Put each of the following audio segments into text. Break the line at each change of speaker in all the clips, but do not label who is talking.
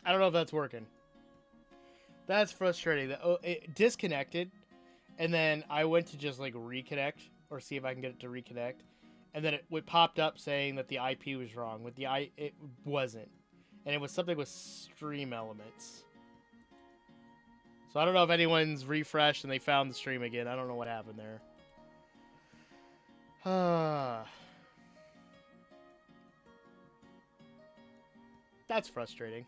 I don't know if that's working. That's frustrating. It disconnected, and then I went to just like reconnect or see if I can get it to reconnect, and then it popped up saying that the IP was wrong. With the it wasn't, and it was something with stream elements. So I don't know if anyone's refreshed and they found the stream again. I don't know what happened there. That's frustrating.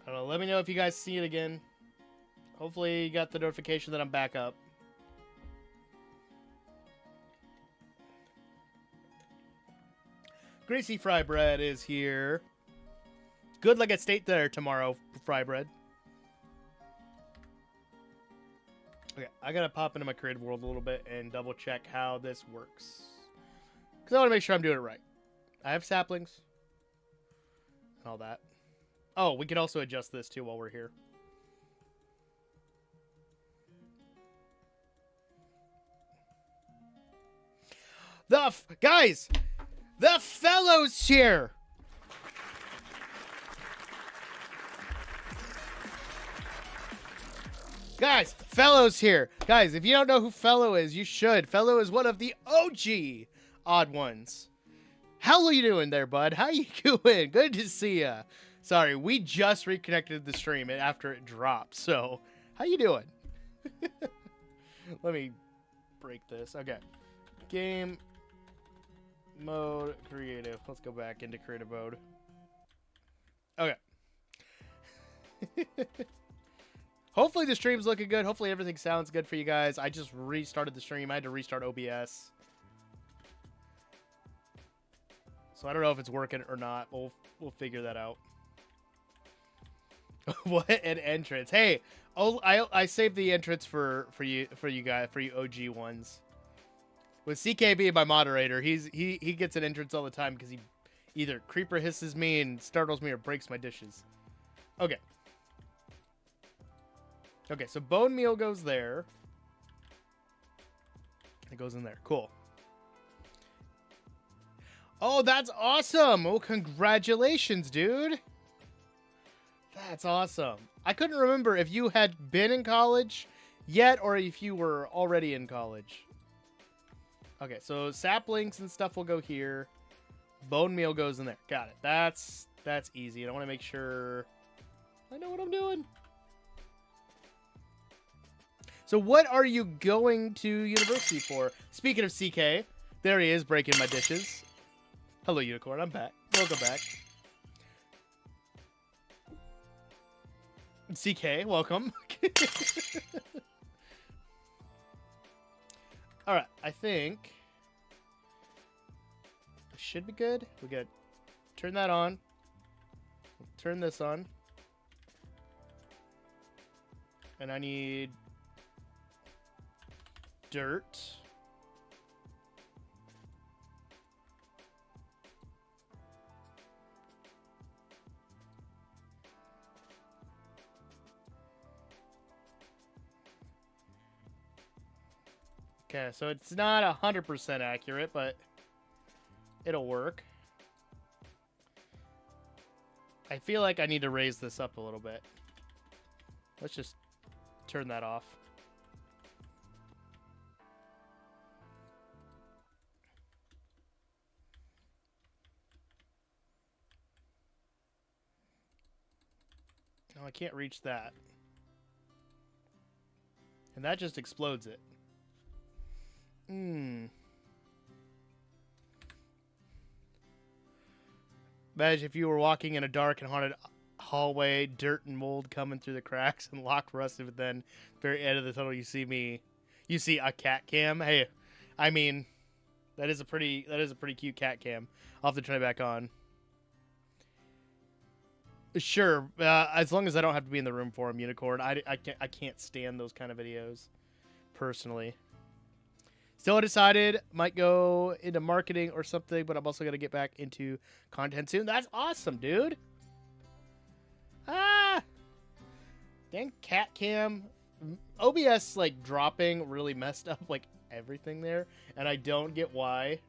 I don't know. Let me know if you guys see it again. Hopefully you got the notification that I'm back up. Greasy Fry Bread is here. Good luck at State there tomorrow, Fry Bread. Okay, I gotta pop into my creative world a little bit and double check how this works. Because I want to make sure I'm doing it right. I have saplings. And all that. Oh, we can also adjust this too while we're here. Guys! The Fellows here! Guys, Fellows here. Guys, if you don't know who Fellow is, you should. Fellow is one of the OG Odd Ones. How are you doing there, bud? How you doing? Good to see ya. Sorry, we just reconnected the stream after it dropped, so how you doing? Let me break this. Okay. Game mode creative. Let's go back into creative mode. Okay. Hopefully the stream's looking good. Hopefully everything sounds good for you guys. I just restarted the stream. I had to restart OBS. So I don't know if it's working or not. We'll figure that out. What an entrance. Hey, oh, I saved the entrance for you guys, for you OG ones. With CK being my moderator, he gets an entrance all the time because he either creeper hisses me and startles me or breaks my dishes. Okay. Okay, so bone meal goes there. It goes in there. Cool. Oh, that's awesome. Oh, congratulations, dude. That's awesome. I couldn't remember if you had been in college yet or if you were already in college. Okay, so saplings and stuff will go here. Bone meal goes in there. Got it. That's easy. I want to make sure I know what I'm doing. So what are you going to university for? Speaking of CK, there he is breaking my dishes. Hello, Unicorn. I'm back. Welcome back. CK, welcome. Alright, I think it should be good. We got turn that on. Turn this on. And I need dirt. Okay, so it's not 100% accurate, but it'll work. I feel like I need to raise this up a little bit. Let's just turn that off. No, I can't reach that. And that just explodes it. Imagine if you were walking in a dark and haunted hallway, dirt and mold coming through the cracks and lock rusted, but then very end of the tunnel you see a cat cam. Hey, I mean, that is a pretty cute cat cam. I'll have to turn it back on. Sure, as long as I don't have to be in the room for him, Unicorn. I can't stand those kind of videos, personally. Still undecided. Might go into marketing or something, but I'm also going to get back into content soon. That's awesome, dude. Ah! Dang cat cam. OBS, like, dropping really messed up, like, everything there, and I don't get why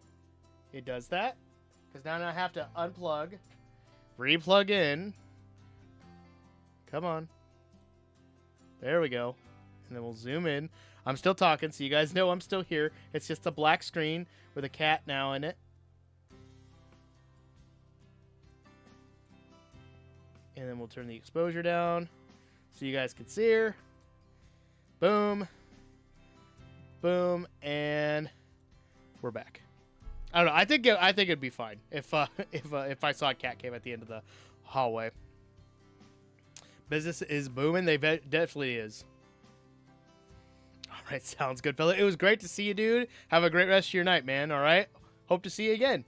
it does that. Because now I have to unplug, re-plug in. Come on. There we go. And then we'll zoom in. I'm still talking, so you guys know I'm still here. It's just a black screen with a cat now in it. And then we'll turn the exposure down so you guys can see her. Boom. Boom. And we're back. I don't know. I think it'd be fine if I saw a cat cave at the end of the hallway. Business is booming. They definitely is. All right, sounds good, fella. It was great to see you, dude. Have a great rest of your night, man. All right. Hope to see you again.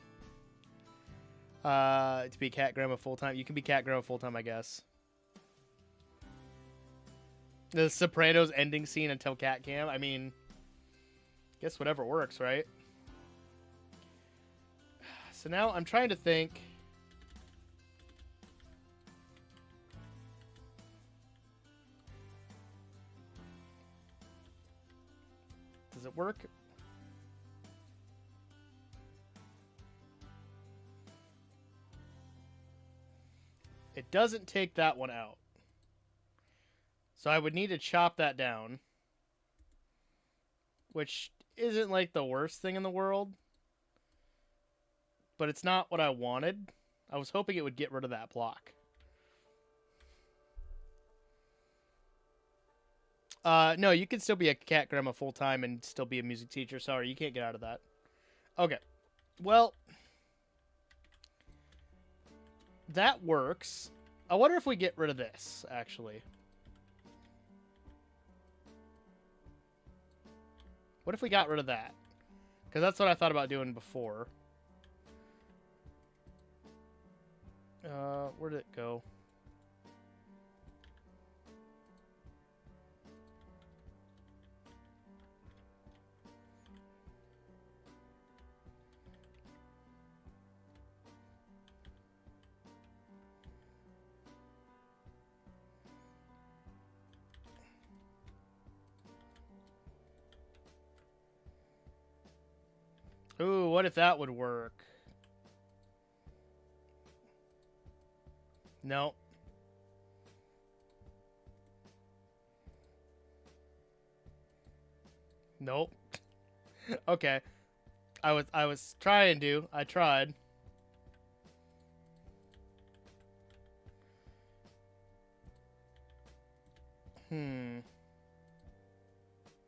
To be cat grandma full time. You can be cat grandma full time, I guess. The Sopranos ending scene until cat cam. I mean, guess whatever works, right? So now I'm trying to think. Does it work? It doesn't take that one out. So I would need to chop that down. Which isn't like the worst thing in the world. But it's not what I wanted. I was hoping it would get rid of that block. No, you can still be a cat grandma full-time and still be a music teacher. Sorry, you can't get out of that. Okay. Well, that works. I wonder if we get rid of this, actually. What if we got rid of that? Because that's what I thought about doing before. Where did it go? Ooh, what if that would work? No. Nope. Okay. I was trying to. I tried.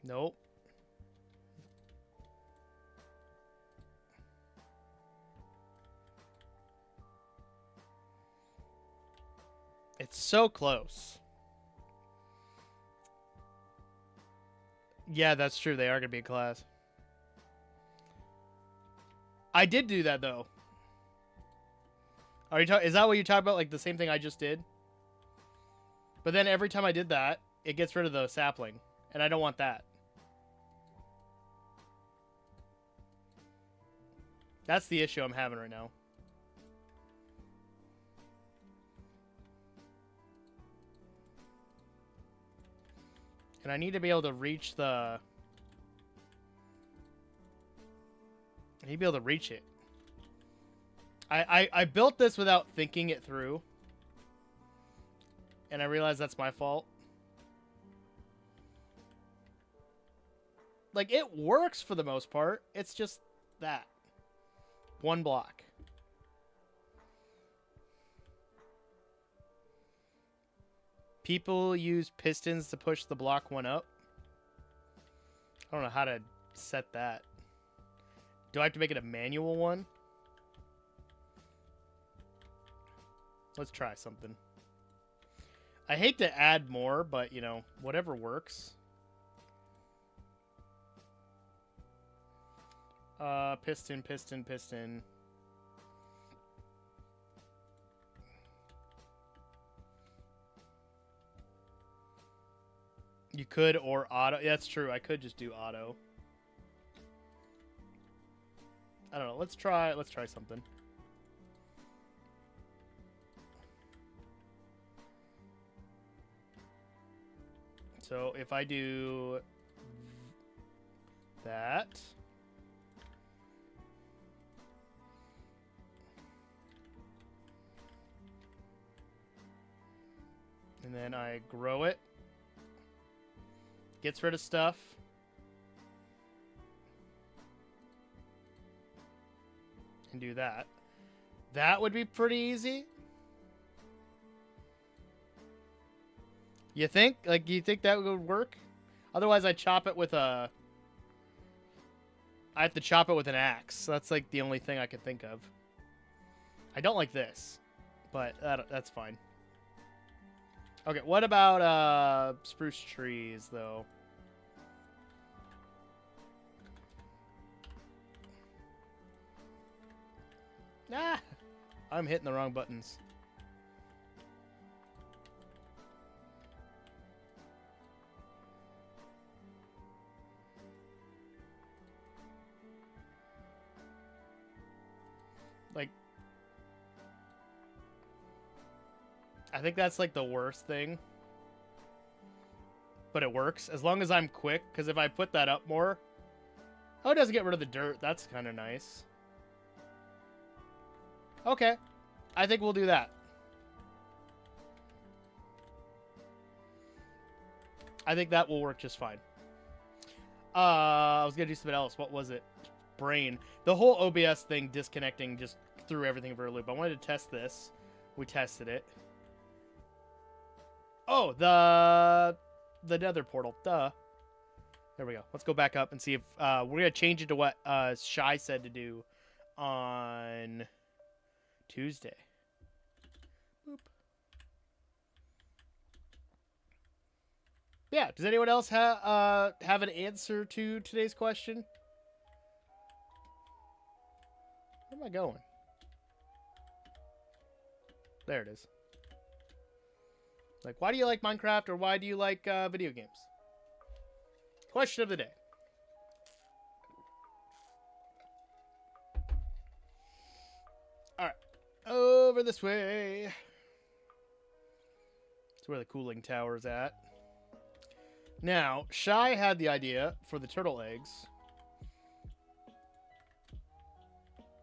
Nope. It's so close. Yeah, that's true. They are going to be in class. I did do that, though. Are you is that what you talk about? Like the same thing I just did? But then every time I did that, it gets rid of the sapling. And I don't want that. That's the issue I'm having right now. And I need to be able to reach the... I need to be able to reach it. I built this without thinking it through. And I realized that's my fault. Like, it works for the most part. It's just that. One block. People use pistons to push the block one up. I don't know how to set that. Do I have to make it a manual one? Let's try something. I hate to add more, but, you know, whatever works. Piston, piston, piston. You could, or auto. Yeah, that's true. I could just do auto. I don't know. Let's try something. So if I do that. And then I grow it. Gets rid of stuff. And do that. That would be pretty easy. You think? Like, you think that would work? Otherwise, I chop it with a... I have to chop it with an axe. That's, like, the only thing I could think of. I don't like this. But that's fine. Okay, what about spruce trees, though? Ah! I'm hitting the wrong buttons. Like, I think that's like the worst thing. But it works. As long as I'm quick, because if I put that up more... Oh, it doesn't get rid of the dirt. That's kind of nice. Okay. I think we'll do that. I think that will work just fine. I was going to do something else. What was it? Brain. The whole OBS thing disconnecting just threw everything for a loop. I wanted to test this. We tested it. Oh, the nether portal. Duh. There we go. Let's go back up and see if... we're going to change it to what Shy said to do on Tuesday. Boop. Yeah, does anyone else have an answer to today's question? Where am I going? There it is. Like, why do you like Minecraft or why do you like video games? Question of the day. Alright. Over this way. That's where the cooling tower is at. Now, Shy had the idea for the turtle eggs.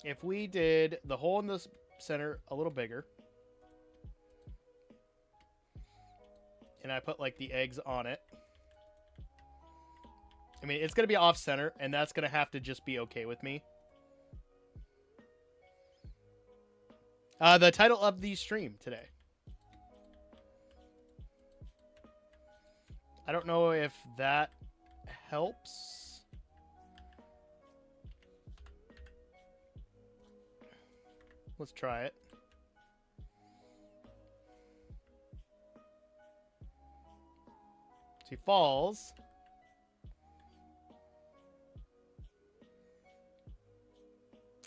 If we did the hole in the center a little bigger. And I put, like, the eggs on it. I mean, it's going to be off-center, and that's going to have to just be okay with me. The title of the stream today. I don't know if that helps. Let's try it. She falls.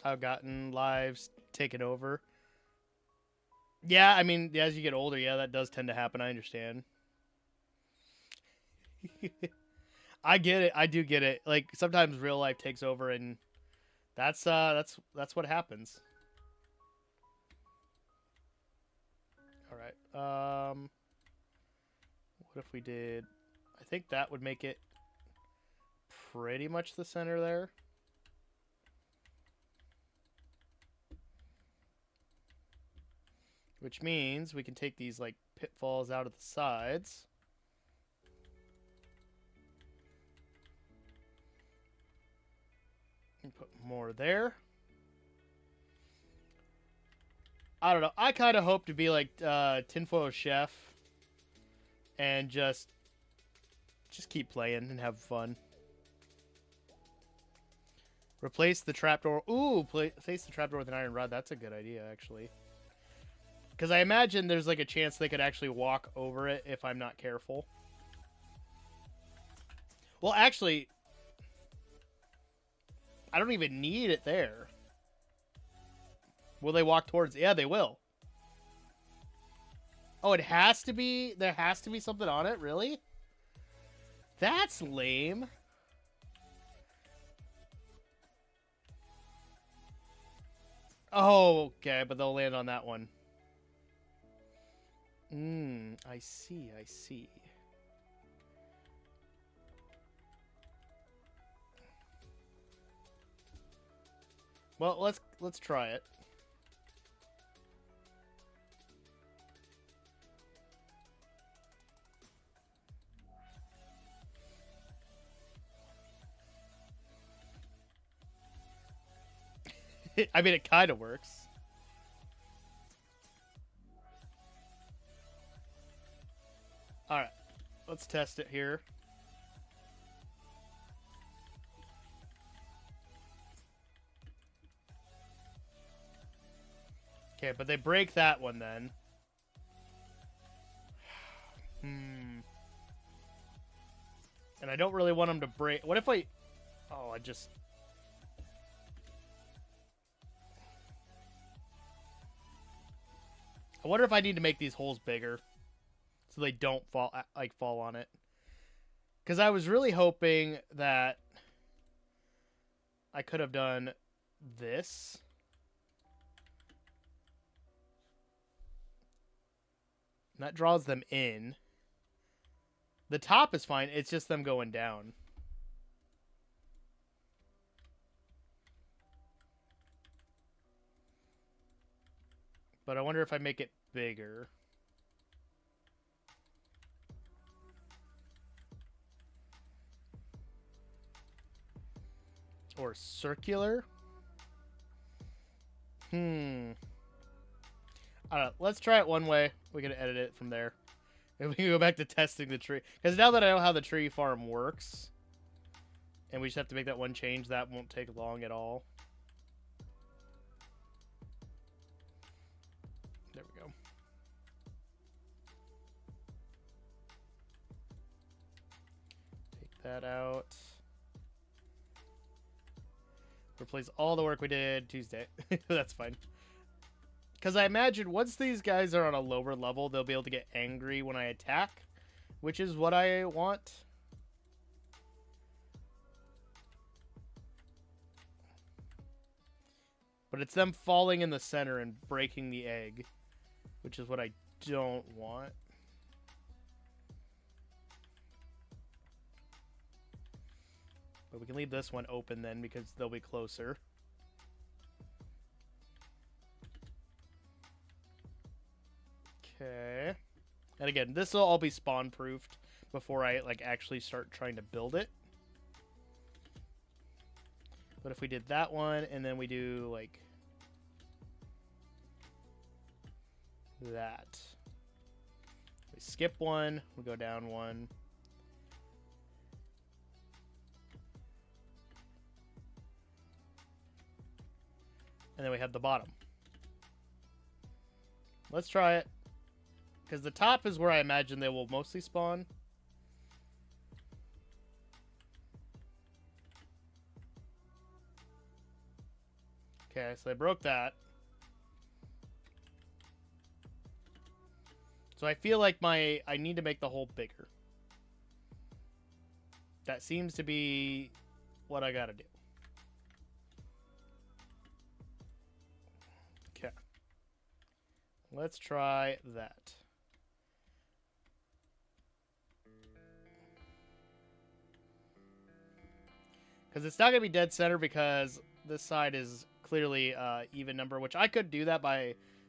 I've gotten lives taken over. Yeah, I mean, as you get older, yeah, that does tend to happen. I understand. I get it. I do get it. Like, sometimes real life takes over, and that's what happens. All right. What if we did? I think that would make it pretty much the center there. Which means we can take these, like, pitfalls out of the sides. And put more there. I don't know. I kind of hope to be like Tinfoil Chef. And just keep playing and have fun. Replace the trapdoor. Ooh, replace the trapdoor with an iron rod. That's a good idea, actually. Because I imagine there's like a chance they could actually walk over it if I'm not careful. Well, actually, I don't even need it there. Will they walk towards? Yeah, they will. Oh, it has to be... There has to be something on it? Really? That's lame. Oh, okay, but they'll land on that one. I see, I see. Well, let's try it. I mean, it kind of works. All right, let's test it here. Okay, but they break that one then. And I don't really want them to break. What if I... Oh, I just... I wonder if I need to make these holes bigger so they don't fall on it. Because I was really hoping that I could have done this. And that draws them in. The top is fine. It's just them going down. But I wonder if I make it bigger. Or circular. I don't know. Let's try it one way. We can edit it from there. And we can go back to testing the tree. Because now that I know how the tree farm works, and we just have to make that one change, that won't take long at all. There we go. Take that out. Replace all the work we did Tuesday. That's fine. Because I imagine once these guys are on a lower level, they'll be able to get angry when I attack, which is what I want. But it's them falling in the center and breaking the egg, which is what I don't want. But we can leave this one open then because they'll be closer. Okay. And again, this will all be spawn proofed before I actually start trying to build it. But if we did that one and then we do that. We skip one, we go down one. And then we have the bottom. Let's try it. Because the top is where I imagine they will mostly spawn. Okay, so they broke that. So I feel like I need to make the hole bigger. That seems to be what I gotta do. Okay. Let's try that. Because it's not going to be dead center because this side is clearly even number, which I could do that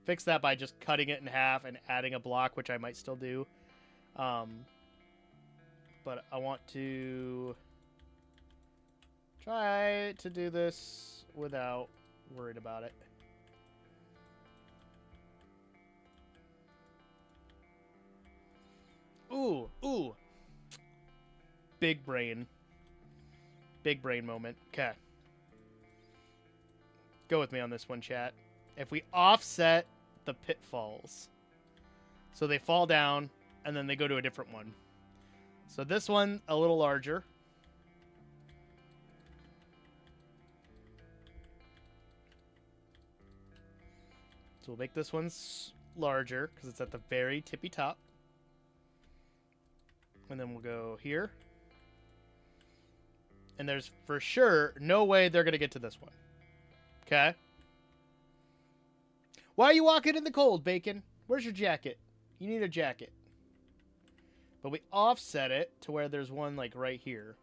fix that by just cutting it in half and adding a block, which I might still do. But I want to try to do this without worried about it. Ooh. Big brain. Big brain moment. Okay. Go with me on this one, chat. If we offset the pitfalls, so they fall down, and then they go to a different one. So this one, a little larger. So we'll make this one larger, because it's at the very tippy top. And then we'll go here. And there's for sure no way they're going to get to this one. Okay? Why are you walking in the cold, Bacon? Where's your jacket? You need a jacket. But we offset it to where there's one right here.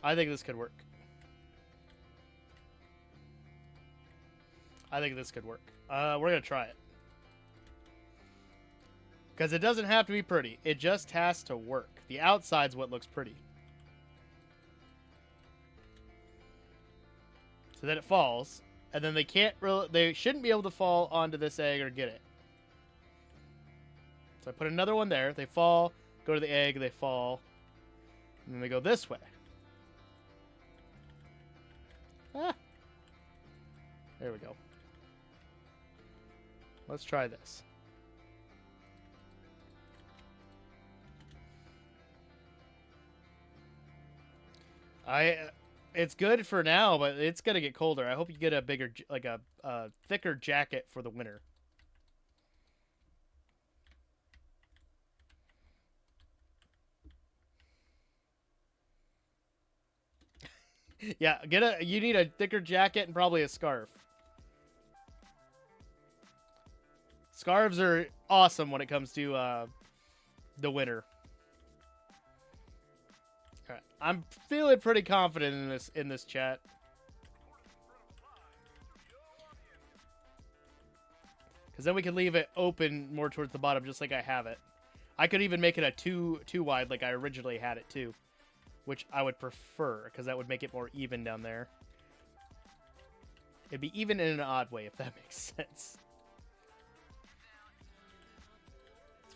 I think this could work. I think this could work. We're going to try it. Because it doesn't have to be pretty. It just has to work. The outside's what looks pretty. So then it falls. And then they shouldn't be able to fall onto this egg or get it. So I put another one there. They fall, go to the egg, they fall. And then they go this way. Ah. There we go. Let's try this. It's good for now, but it's gonna get colder. I hope you get a bigger, like a thicker jacket for the winter. Yeah, you need a thicker jacket and probably a scarf. Scarves are awesome when it comes to the winter. All right. I'm feeling pretty confident in this chat. Because then we can leave it open more towards the bottom, just like I have it. I could even make it a two wide, like I originally had it too, which I would prefer, because that would make it more even down there. It'd be even in an odd way, if that makes sense.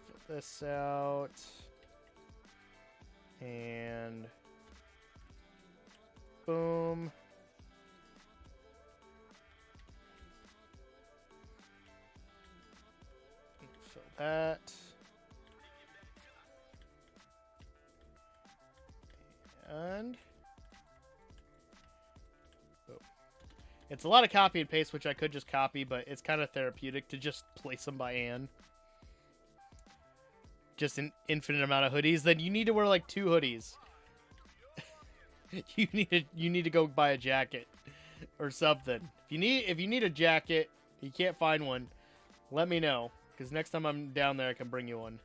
Let's fill this out. And boom. Fill that. And boom. It's a lot of copy and paste, which I could just copy, but it's kind of therapeutic to just place them by hand. Just an infinite amount of hoodies. Then you need to wear like 2 hoodies. you need to go buy a jacket or something. If you need a jacket, you can't find one, let me know, because next time I'm down there I can bring you one.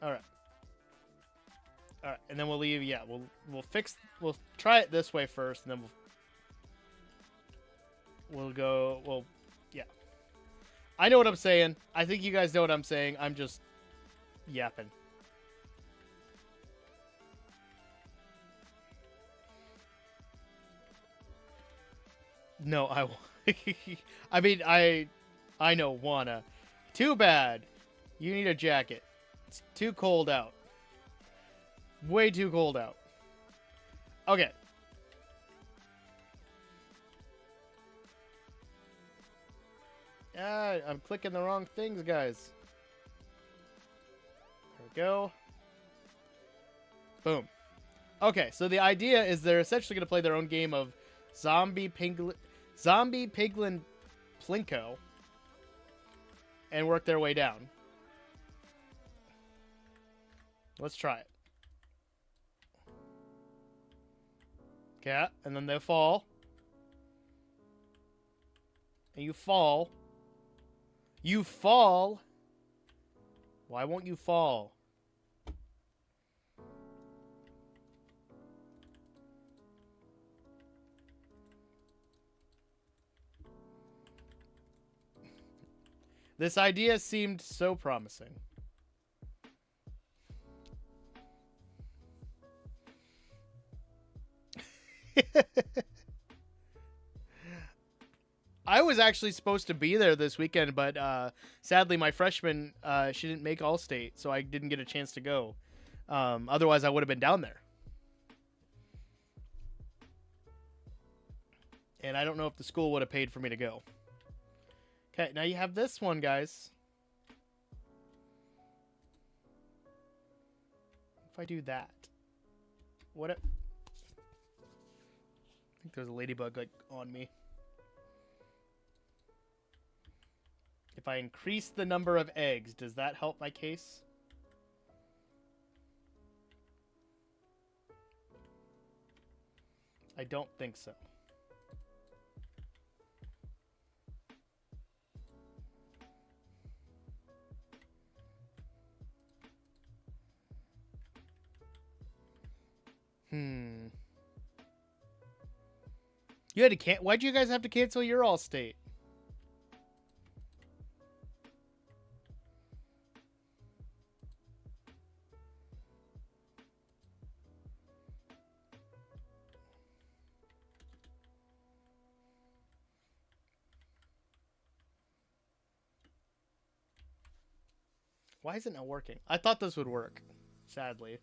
Alright, and then we'll leave. Yeah, we'll try it this way first, and then we'll yeah. I know what I'm saying. I think you guys know what I'm saying. I'm just yapping. No, I mean, I know, wanna. Too bad. You need a jacket. It's too cold out. Way too cold out. Okay. I'm clicking the wrong things, guys. There we go. Boom. Okay, so the idea is they're essentially going to play their own game of Zombie Piglin Plinko and work their way down. Let's try it. Okay, and then they fall. And you fall. You fall. Why won't you fall? This idea seemed so promising. I was actually supposed to be there this weekend, but sadly my freshman, she didn't make All-State, so I didn't get a chance to go. Otherwise, I would have been down there. And I don't know if the school would have paid for me to go. Okay, now you have this one, guys. If I do that. What if... I think there's a ladybug, like, on me. If I increase the number of eggs, does that help my case? I don't think so. Hmm. You had to why'd you guys have to cancel your All-State? Why is it not working? I thought this would work, sadly.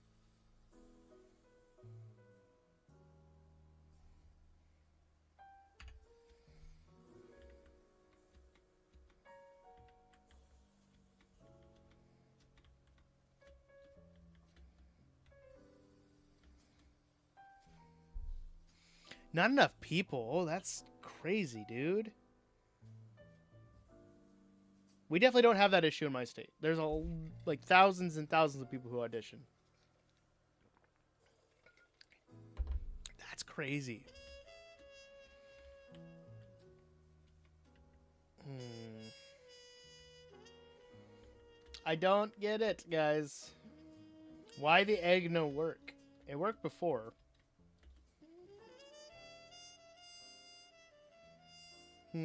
Not enough people. Oh, that's crazy, dude. We definitely don't have that issue in my state. There's like thousands and thousands of people who audition. That's crazy. I don't get it, guys. Why the egg no work? It worked before. Oh,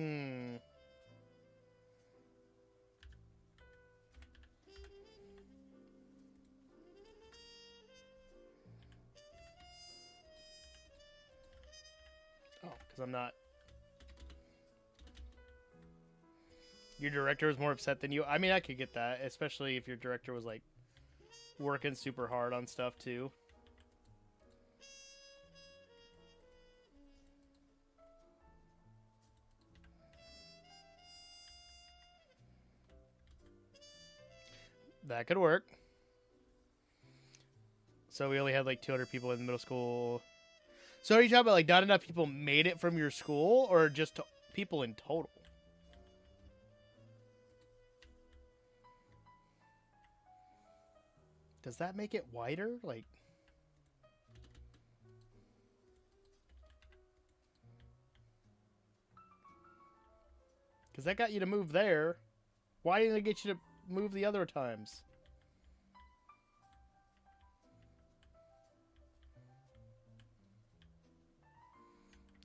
because I'm not. Your director is more upset than you. I mean, I could get that, especially if your director was like working super hard on stuff too. That could work. So we only had like 200 people in the middle school. So are you talking about like not enough people made it from your school, or just people in total? Does that make it wider? Like, because that got you to move there. Why didn't it get you to move the other times?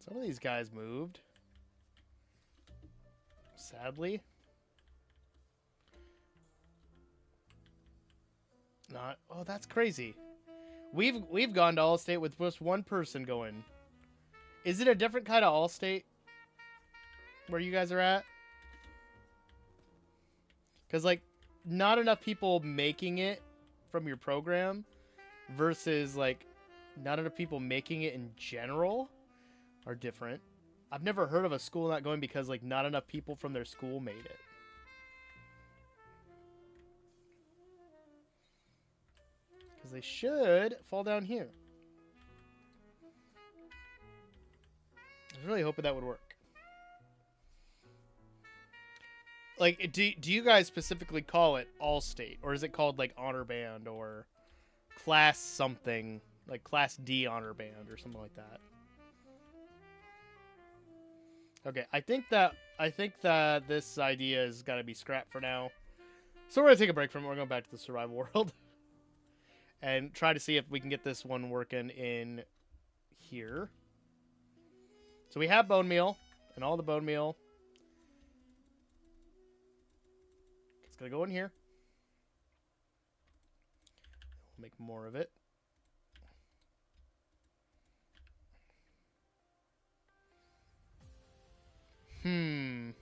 Some of these guys moved. Sadly. Not. Oh, that's crazy. We've gone to Allstate with just one person going. Is it a different kind of Allstate where you guys are at? Because like not enough people making it from your program versus like not enough people making it in general are different. I've never heard of a school not going because like not enough people from their school made it. Because they should fall down here. I was really hoping that would work. Like, do you guys specifically call it All-State? Or is it called, like, Honor Band or Class something? Like, Class D Honor Band or something like that. Okay, I think that this idea has got to be scrapped for now. So we're going to take a break from it. We're going back to the survival world. And try to see if we can get this one working in here. So we have bone meal. And all the bone meal. It's going to go in here. We'll make more of it. I'm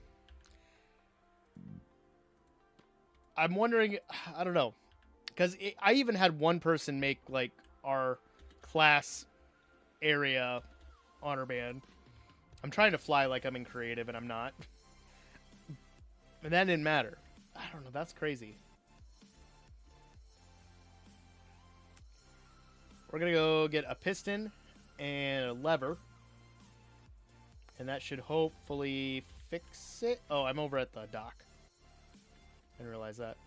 wondering, I don't know. Because I even had one person make, like, our class area honor band. I'm trying to fly like I'm in creative, and I'm not. And that didn't matter. I don't know. That's crazy. We're going to go get a piston and a lever. And that should hopefully fix it. Oh, I'm over at the dock. I didn't realize that.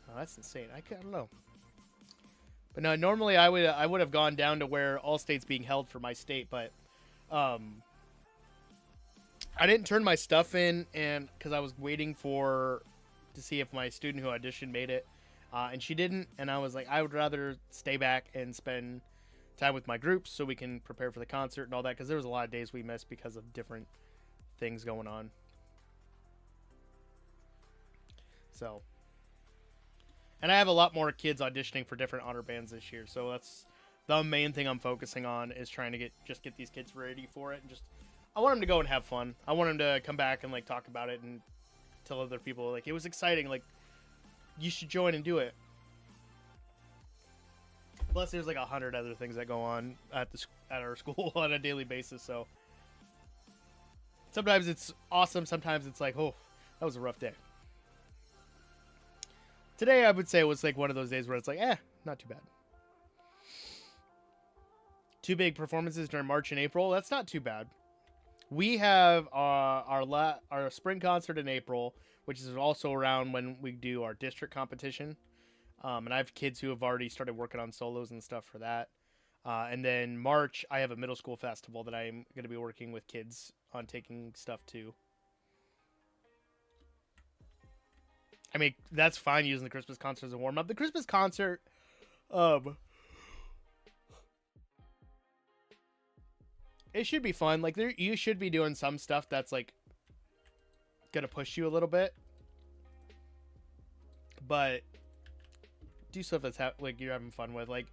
Oh, that's insane. I don't know. But no, normally I would have gone down to where Allstate's being held for my state, but I didn't turn my stuff in, and because I was waiting for to see if my student who auditioned made it, and she didn't. And I was like, I would rather stay back and spend time with my groups so we can prepare for the concert and all that, because there was a lot of days we missed because of different things going on. So, and I have a lot more kids auditioning for different honor bands this year, so that's the main thing I'm focusing on, is trying to get these kids ready for it, and just I want them to go and have fun. I want them to come back and like talk about it and tell other people like it was exciting, like you should join and do it. Plus, there's like 100 other things that go on at our school on a daily basis, so sometimes it's awesome, sometimes it's like, oh, that was a rough day. Today, I would say it was like one of those days where it's like, not too bad. 2 big performances during March and April. That's not too bad. We have our spring concert in April, which is also around when we do our district competition. And I have kids who have already started working on solos and stuff for that. And then March, I have a middle school festival that I'm going to be working with kids on taking stuff to. I mean, that's fine using the Christmas concert as a warm-up. The Christmas concert, it should be fun. Like, you should be doing some stuff that's, like, gonna push you a little bit. But do stuff that's, like, you're having fun with. Like,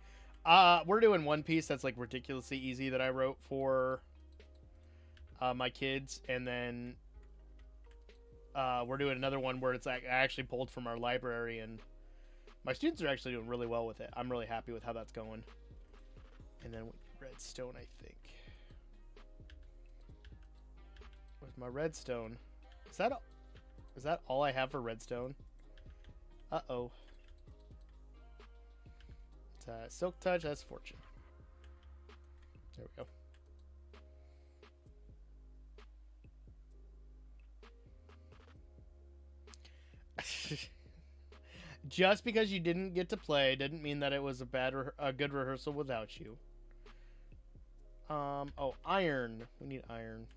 we're doing one piece that's, like, ridiculously easy that I wrote for my kids. And then we're doing another one where it's like I actually pulled from our library, and my students are actually doing really well with it. I'm really happy with how that's going. And then redstone, I think. Where's my redstone? Is that all I have for redstone? Uh-oh. It's silk touch, that's fortune. There we go. Just because you didn't get to play didn't mean that it was a good rehearsal without you. Oh, iron. We need iron.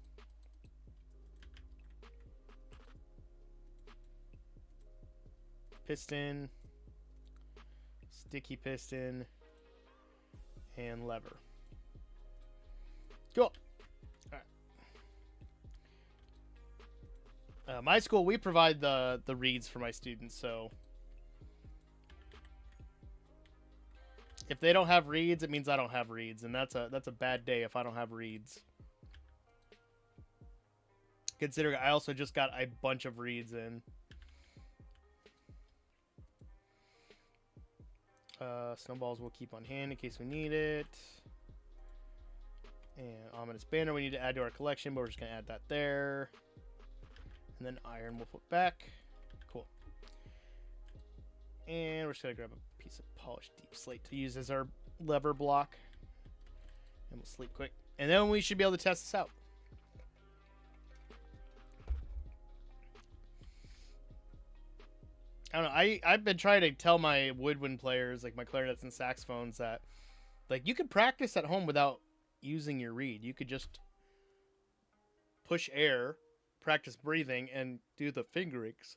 Piston. Sticky piston. And lever. Cool. My school, we provide the reeds for my students, so if they don't have reeds, it means I don't have reeds, and that's a bad day if I don't have reeds. Considering I also just got a bunch of reeds in. Snowballs we'll keep on hand in case we need it. And ominous banner we need to add to our collection, but we're just gonna add that there. And then iron we'll put back. Cool. And we're just going to grab a piece of polished deep slate to use as our lever block. And we'll sleep quick. And then we should be able to test this out. I don't know. I've been trying to tell my woodwind players, like my clarinets and saxophones, that like you could practice at home without using your reed. You could just push air, practice breathing, and do the fingerings.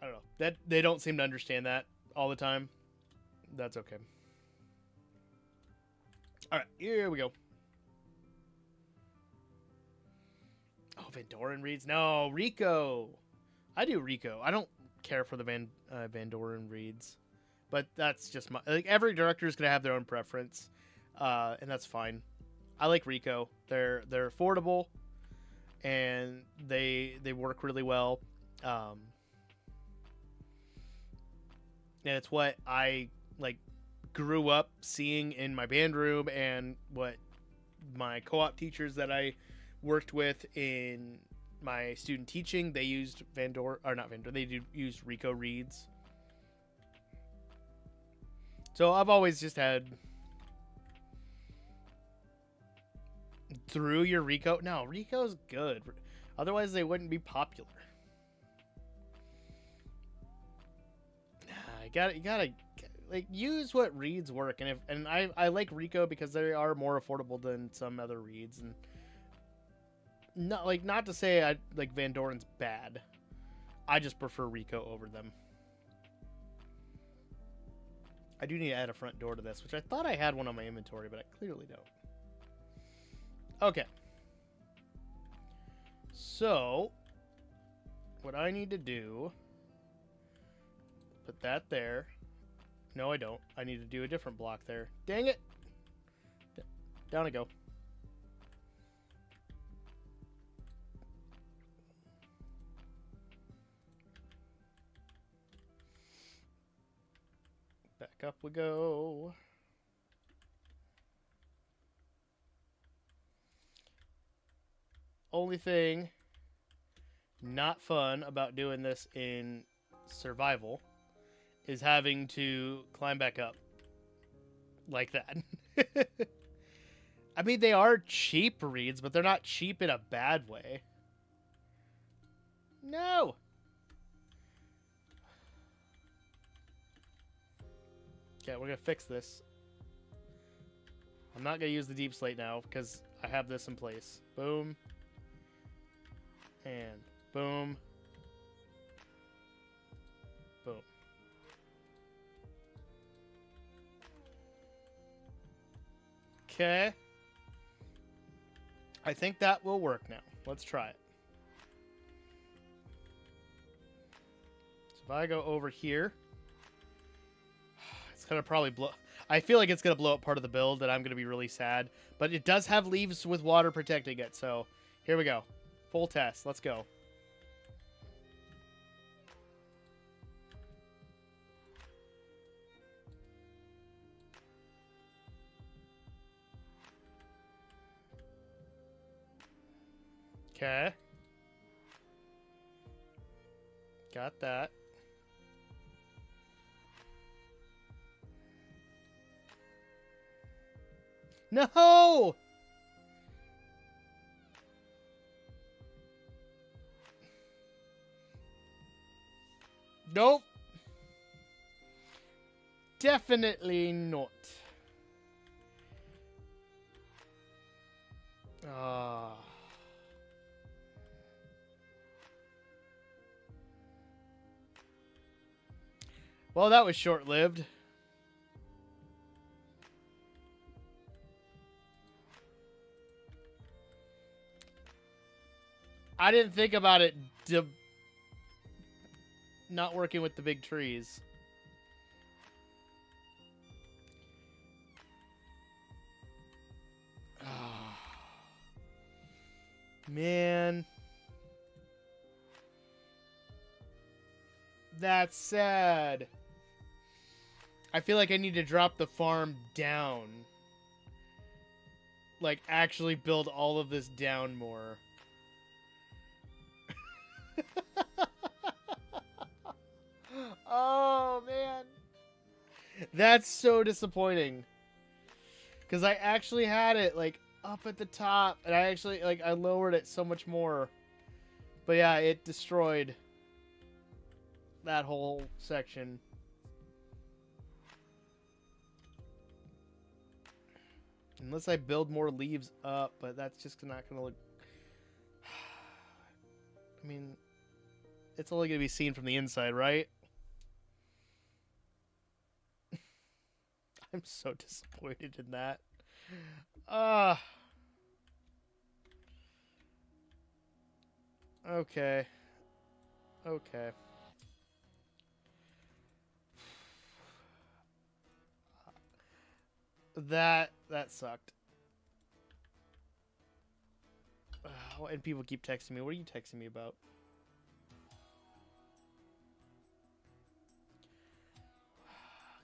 I don't know. That they don't seem to understand that all the time. That's okay. All right, here we go. Oh, Vandoren reeds. No, Rico. I do Rico. I don't care for the Vandoren reeds, but that's just my. Like every director is gonna have their own preference, and that's fine. I like Rico. They're affordable, and they work really well. And it's what I like grew up seeing in my band room, and what my co-op teachers that I worked with in my student teaching, they used they used Rico reeds. So I've always just had through your Rico. No, Rico's good. Otherwise, they wouldn't be popular. You gotta like use what reeds work, and I like Rico because they are more affordable than some other reeds, and not to say I like Van Doren's bad. I just prefer Rico over them. I do need to add a front door to this, which I thought I had one on my inventory, but I clearly don't. Okay. So, what I need to do, put that there. No, I don't. I need to do a different block there. Dang it! Down I go. Back up we go. Only thing not fun about doing this in survival is having to climb back up like that. I mean, they are cheap reeds, but they're not cheap in a bad way. No! Okay, we're gonna fix this. I'm not gonna use the deep slate now because I have this in place. Boom. And boom. Boom. Okay. I think that will work now. Let's try it. So if I go over here, it's gonna probably blow. I feel like it's gonna blow up part of the build, and I'm gonna be really sad. But it does have leaves with water protecting it, so here we go. Full test. Let's go. Okay. Got that. No! Nope. Definitely not. Ah. Well, that was short-lived. I didn't think about it not working with the big trees. Oh, man. That's sad. I feel like I need to drop the farm down. Like, actually build all of this down more. Oh, man. That's so disappointing. Because I actually had it, like, up at the top. And I actually, like, I lowered it so much more. But yeah, it destroyed that whole section. Unless I build more leaves up, but that's just not going to look... I mean, it's only going to be seen from the inside, right? I'm so disappointed in that. Okay. Okay. That sucked. And people keep texting me. What are you texting me about?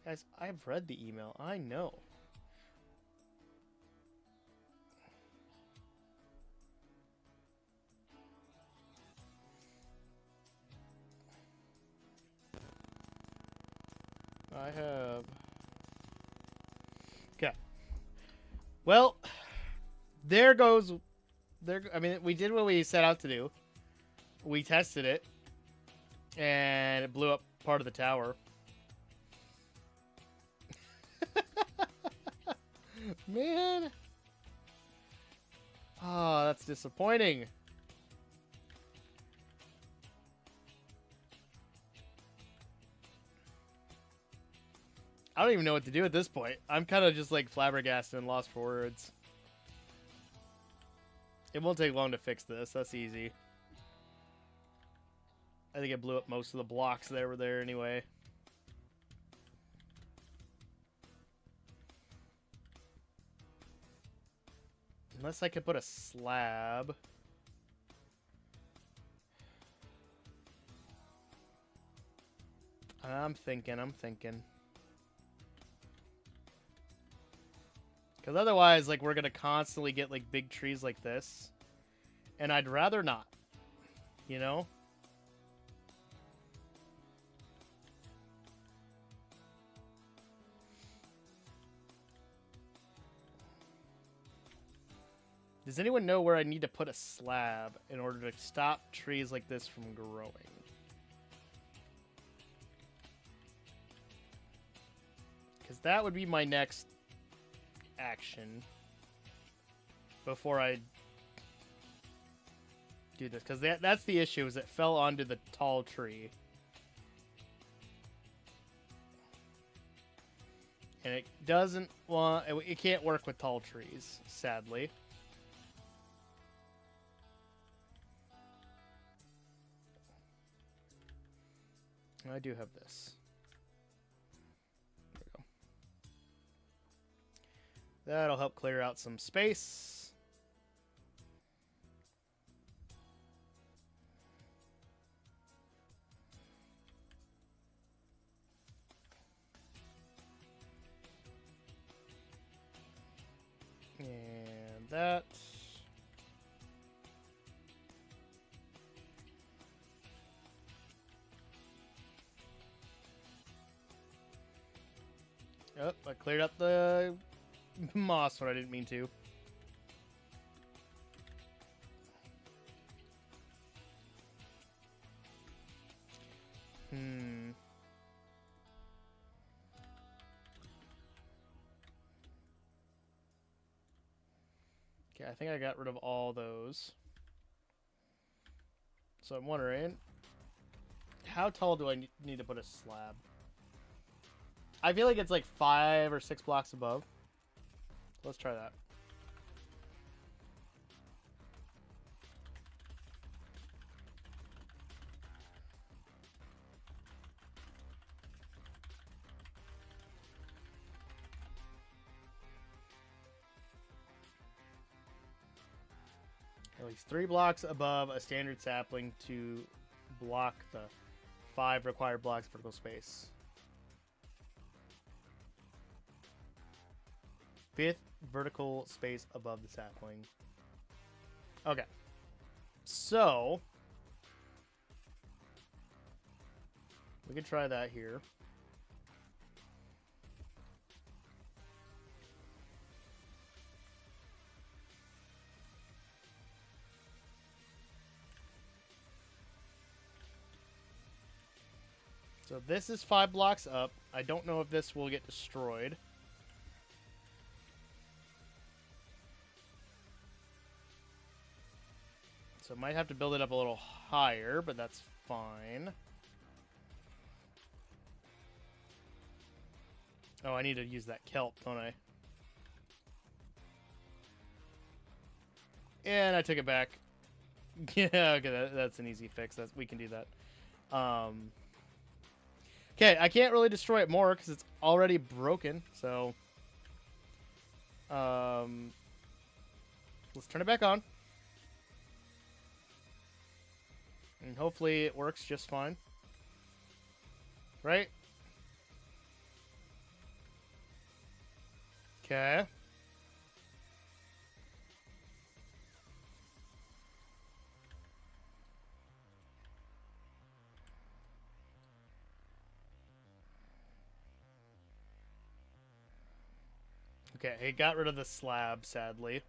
Guys, I've read the email. I know. I have... Okay. Well, there goes... I mean, we did what we set out to do. We tested it. And it blew up part of the tower. Man. Oh, that's disappointing. I don't even know what to do at this point. I'm kind of just like flabbergasted and lost for words. It won't take long to fix this. That's easy. I think it blew up most of the blocks that were there anyway. Unless I could put a slab. I'm thinking. Because otherwise, like, we're going to constantly get, like, big trees like this. And I'd rather not. You know? Does anyone know where I need to put a slab in order to stop trees like this from growing? Because that would be my next action before I do this. Because that's the issue, is it fell onto the tall tree. And it doesn't want... It can't work with tall trees, sadly. I do have this. There we go. That'll help clear out some space. And that. Oh, I cleared up the moss when I didn't mean to. Okay, I think I got rid of all those. So I'm wondering, how tall do I need to put a slab? I feel like it's like 5 or 6 blocks above. Let's try that. At least 3 blocks above a standard sapling to block the 5 required blocks vertical space. 5th vertical space above the sapling. Okay. So, we could try that here. So this is 5 blocks up. I don't know if this will get destroyed. So I might have to build it up a little higher, but that's fine. Oh, I need to use that kelp, don't I? And I took it back. Yeah, okay, that's an easy fix. We can do that. Okay, I can't really destroy it more because it's already broken. So, let's turn it back on. And hopefully it works just fine. Right? Okay. Okay, it got rid of the slab, sadly.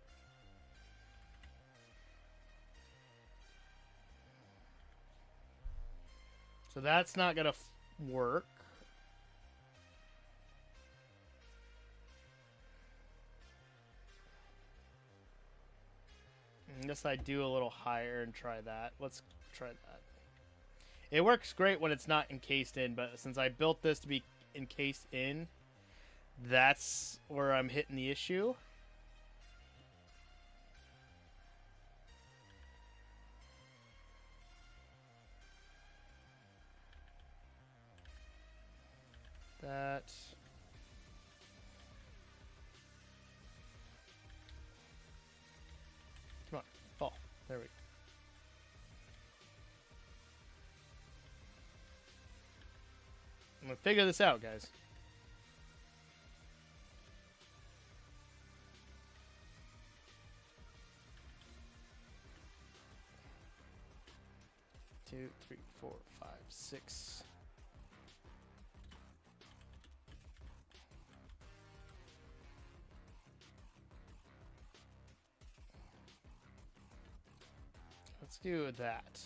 So that's not gonna work. Unless I do a little higher and try that. Let's try that. It works great when it's not encased in, but since I built this to be encased in, That's where I'm hitting the issue. That. Come on, fall. There we go. I'm gonna figure this out, guys. Two, three, 4, 5, 6. Let's do that.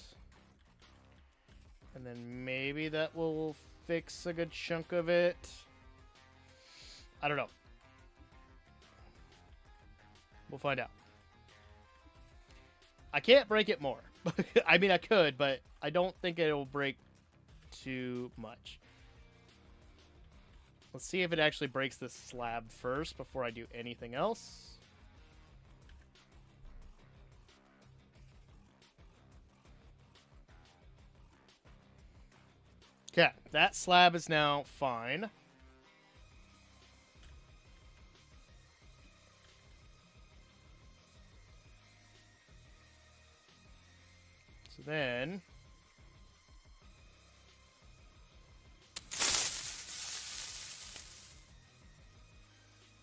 And then maybe that will fix a good chunk of it. I don't know. We'll find out. I can't break it more. I mean, I could, but I don't think it will break too much. Let's see if it actually breaks this slab first before I do anything else. Okay, that slab is now fine. So then...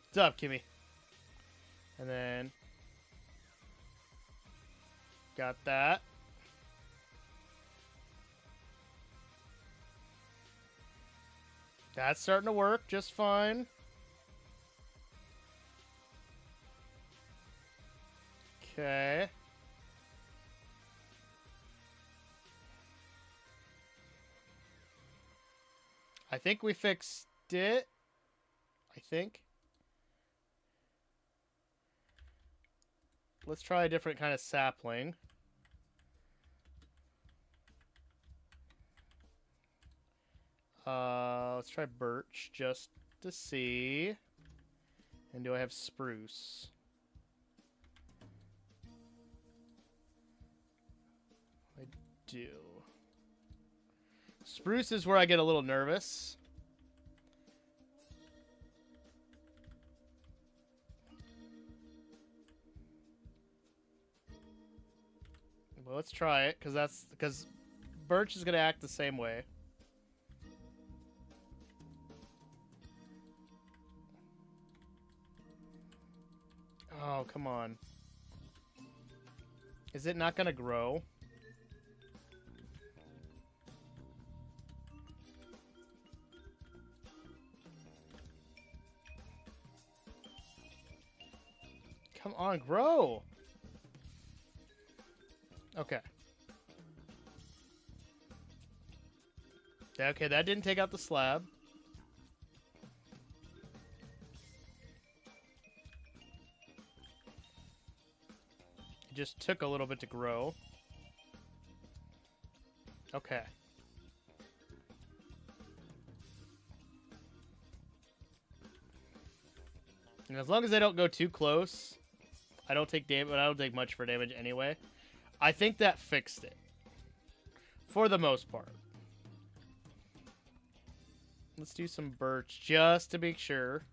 What's up, Kimmy? And then... Got that. That's starting to work just fine. Okay. I think we fixed it. I think. Let's try a different kind of sapling. Let's try birch just to see. And do I have spruce? I do. Spruce is where I get a little nervous. Well, let's try it, because birch is gonna act the same way. Oh, come on. Is it not gonna grow? Come on, grow! Okay. Okay, that didn't take out the slab. It just took a little bit to grow. Okay. And as long as I don't go too close, I don't take damage. I don't take much for damage anyway. I think that fixed it. For the most part. Let's do some birch just to make sure.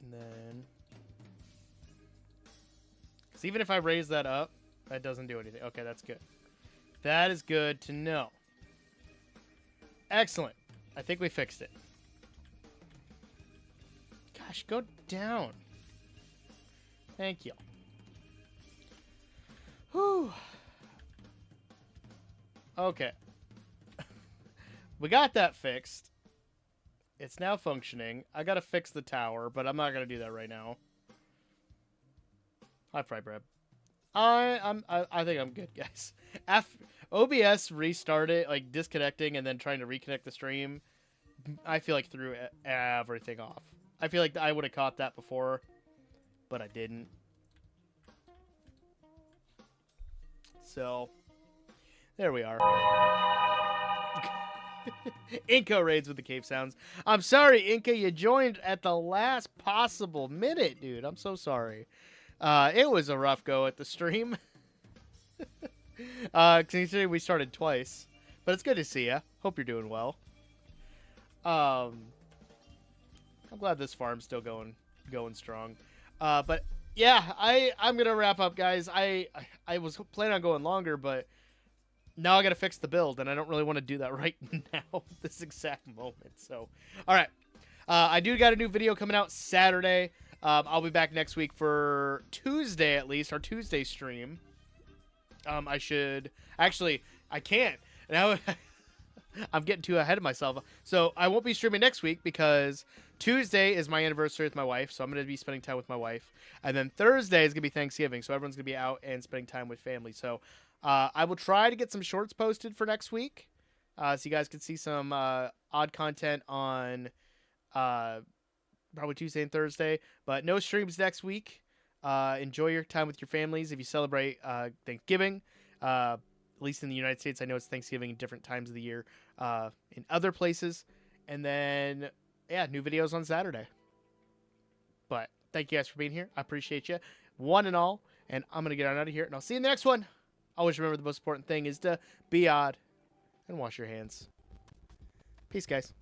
And then... Because even if I raise that up, that doesn't do anything. Okay, that's good. That is good to know. Excellent. I think we fixed it. Gosh, go down. Thank you. Whew. Okay. We got that fixed. It's now functioning. I gotta fix the tower, but I'm not gonna do that right now. Hi, Fry Bread. I think I'm good, guys. OBS restarted, like disconnecting and then trying to reconnect the stream. I feel like threw everything off. I feel like I would have caught that before, but I didn't. So, there we are. Inca raids with the cave sounds. I'm sorry, Inca, you joined at the last possible minute, dude. I'm so sorry. It was a rough go at the stream. Considering we started twice. But it's good to see ya. Hope you're doing well. I'm glad this farm's still going strong. But yeah, I'm gonna wrap up, guys. I was planning on going longer, but now I gotta fix the build, and I don't really want to do that right now, this exact moment. So, all right, I do got a new video coming out Saturday. I'll be back next week for Tuesday, at least our Tuesday stream. I can't now. I'm getting too ahead of myself. So I won't be streaming next week because Tuesday is my anniversary with my wife. So I'm going to be spending time with my wife. And then Thursday is going to be Thanksgiving. So everyone's going to be out and spending time with family. So I will try to get some shorts posted for next week. So you guys can see some odd content on probably Tuesday and Thursday. But no streams next week. Enjoy your time with your families if you celebrate Thanksgiving. At least in the United States, I know it's Thanksgiving in different times of the year in other places. And then, yeah, new videos on Saturday. But thank you guys for being here. I appreciate you, one and all. And I'm going to get on out of here, and I'll see you in the next one. Always remember the most important thing is to be odd and wash your hands. Peace, guys.